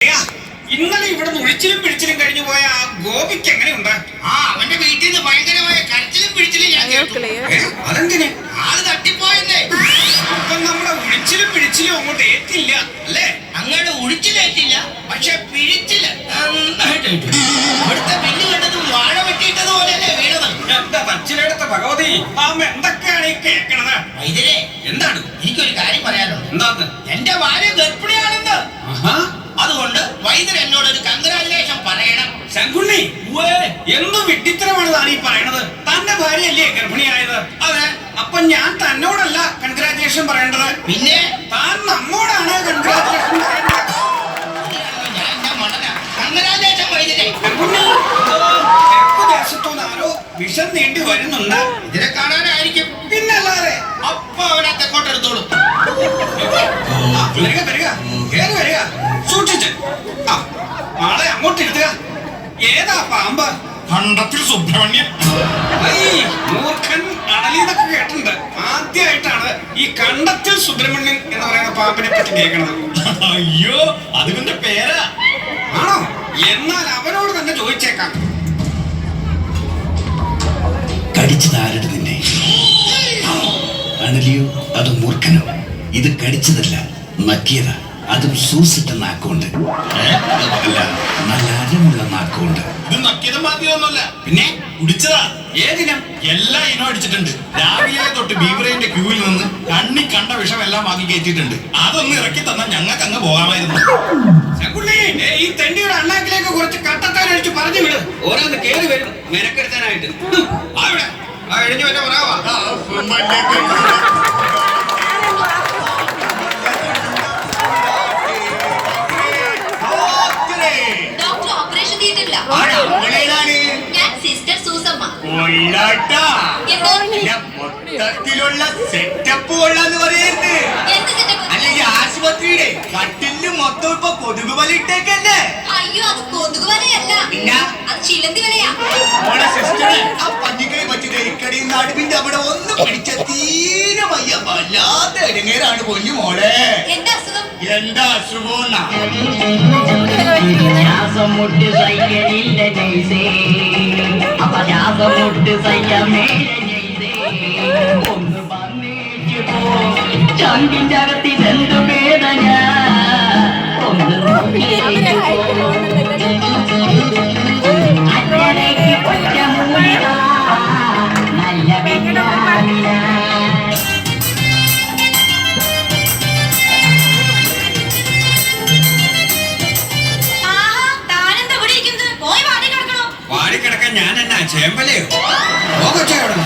ഇന്നലെ ഇവിടെ ഒഴിച്ചിലും പിടിച്ചിലും കഴിഞ്ഞു പോയ ആ ഗോപിക്ക് എങ്ങനെയുണ്ട്? അവന്റെ വീട്ടിൽ നിന്ന് ഭയങ്കരമായ കരച്ചിലും പിടിച്ചിലും ഞാൻ കേട്ടു. അതെന്തിന്? ആള് തട്ടിപ്പോയെന്നേ. അപ്പൊ നമ്മുടെ ഒഴിച്ചിലും പിടിച്ചിലും അങ്ങോട്ട് ഏറ്റില്ല അല്ലേ? അങ്ങയുടെ ഒഴിച്ചിലേറ്റില്ല, പക്ഷെ പിഴിച്ചില്ല. ഇവിടുത്തെ ബില്ല് കണ്ടതും വാഴ വെട്ടിയിട്ടത് പോലെയല്ലേ വീണത്. എന്താ തച്ചിലെടുത്ത ഭഗവതി, അമ്മ എന്തൊക്കെയാണ് ഈ കേൾക്കണത്? വൈദ്യരെ, എന്താണ്? എനിക്കൊരു കാര്യം പറയാനുണ്ട്. എന്താന്ന്? എന്റെ ഭാര്യ ഗർഭിണിയാണെന്ന്. അതുകൊണ്ട് വൈദ്യർ എന്നോട് ഒരു കൺഗ്രാജുലേഷൻ പറയണം. ശങ്കുണ്ണി, എന്ത് വിഡ്ഢിത്തരമാണ് താൻ ഈ പറയണത്? തന്റെ ഭാര്യയല്ലേ ഗർഭിണിയായത്? അതെ. അപ്പൊ ഞാൻ തന്നോടല്ല കൺഗ്രാജുലേഷൻ പറയേണ്ടത്, പിന്നെ താൻ നമ്മോടാണ് കൺഗ്രാജുലേഷൻ പറയേണ്ടത്. ഞാൻ എന്റെ മടന കൺഗ്രാജുലേഷൻ വൈദ്യരെ. ദേശത്തുനിന്ന് ആരോ വിഷം നീണ്ടി വരുന്നുണ്ട്. ഇതിനെ കാണാനായിരിക്കും. പിന്നല്ലാതെ. അപ്പൊ അവനെ തെക്കോട്ടെടുത്തോളൂ. വരിക വരിക, കേറി വരിക. സൂക്ഷിച്ച്. ആളെ അങ്ങോട്ട് ഇരുത്തുക. ഏതാ പാമ്പ്? കണ്ടത്തിൽ സുബ്രഹ്മണ്യൻ. മൂർഖൻ അടലിന്നൊക്കെ കേട്ടിട്ടുണ്ട്. ആദ്യമായിട്ടാണ് ഈ കണ്ടത്തിൽ സുബ്രഹ്മണ്യൻ എന്ന് പറയുന്ന പാമ്പിനെ പറ്റി കേൾക്കണത്. അയ്യോ, അതിന്റെ പേരാ. ആണോ? എന്നാൽ അവനോട് തന്നെ ചോദിച്ചേക്കാം. കടിച്ചതാരുടെ നിന്നെ? അണലിയോ അത് മൂർഖനോ? ഇത് കടിച്ചതല്ല, നക്കിയതാ. അതും സൂസിട്ട നാക്കുണ്ട്. അല്ല, നല്ല അരമുള്ള നാക്കുണ്ട്. ഇത് നക്കിയതും ബാക്കിയൊന്നുമല്ല, പിന്നെ കുടിച്ചതാ. ഏതിനം? എല്ലാ ഇനം അടിച്ചിട്ടുണ്ട്. രാവിലെ തൊട്ട് ബീവറേന്റെ ക്യൂവിൽ നിന്ന് കണ്ണി കണ്ട വിഷം എല്ലാം വാങ്ങി കയറ്റിയിട്ടുണ്ട്. അതൊന്ന് ഇറക്കി തന്നാൽ ഞങ്ങൾക്ക് അങ്ങ് പോകാമായിരുന്നു. ഈ തെണ്ടിയുടെ അണ്ണാക്കിലേക്ക് കുറച്ച് കട്ടത്താനടിച്ച് പറഞ്ഞു വിട്. ഓരോന്ന് കേറി വരും മെനക്കെടുത്താനായിട്ട്. അവിടെ എഴുതി വല്ല പറയാവാ. Doctor operation തിയേറ്ററില്ല. ഞാൻ സിസ്റ്റർ സൂസമ്മ. മൊത്തത്തിലുള്ള സെറ്റപ്പ് കൊള്ളാന്ന് പറയരുത്. എന്ത് സെറ്റപ്പ്? അല്ലെങ്കിൽ ആശുപത്രിയുടെ കട്ടിലിന് മൊത്തം ഇപ്പൊ കൊതുക് വല ഇട്ടേക്കല്ലേ? അയ്യോ, അത് കൊതുക് വലയല്ല, അത് ചിലന്തി വലയാ. മോളെ സിസ്റ്ററെ, ആ പഞ്ഞിക്കൈ പറ്റിയ ഇക്കടിയും നടുവിന്റെ അവിടെ ഒന്ന് പിടിച്ച തീരെ വയ്യ. വല്ലാത്ത ഇടങ്ങേറാണ് പൊന്നു മോളെ. എന്താ അസുഖം? എന്താ അസുഖം? ശ്വാസം മുട്ട് സൈക്കിളിന്റെ ജയ്സേ, അപ്പ ശ്വാസം മുട്ട് സൈക്കമേലെ ഒന്ന് വന്നേച്ചു പോ. ചങ്കിന്റെ അകത്തിലെന്തു വേദന ഒന്ന് നോക്കിയേച്ചു പോ. അച്ഛനേക്ക് ഒറ്റമൂല നല്ല വെണ്ണാവില. വാടിക്കിടക്കാൻ ഞാൻ എന്നാ ചേമ്പലയോ? ഡോക്ടർ വരുന്നു.